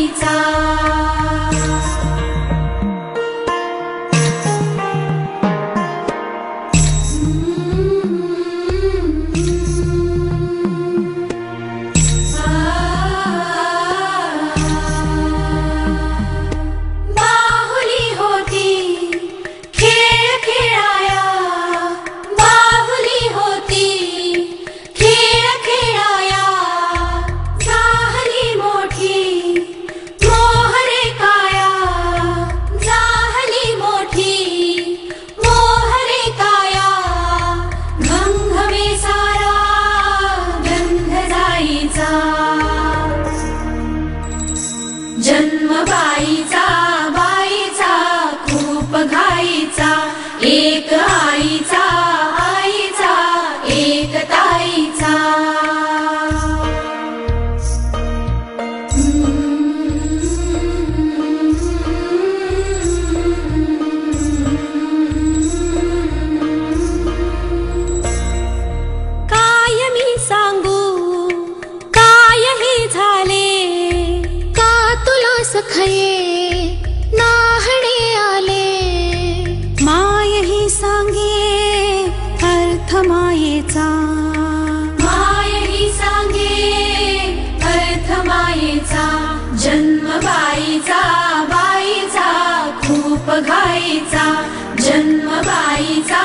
जन्मबाईचा जन्मबाईचा बाईचा खूप घाईचा एक आईचा आईचा एक ताईचा काय मी सांगू काय हे झाले सखये नाहणे आले माय ही सांगे अर्थ मायेचा माय ही सांगे अर्थ मायेचा जन्मबाईचा बाईचा खूप घाईचा जन्मबाईचा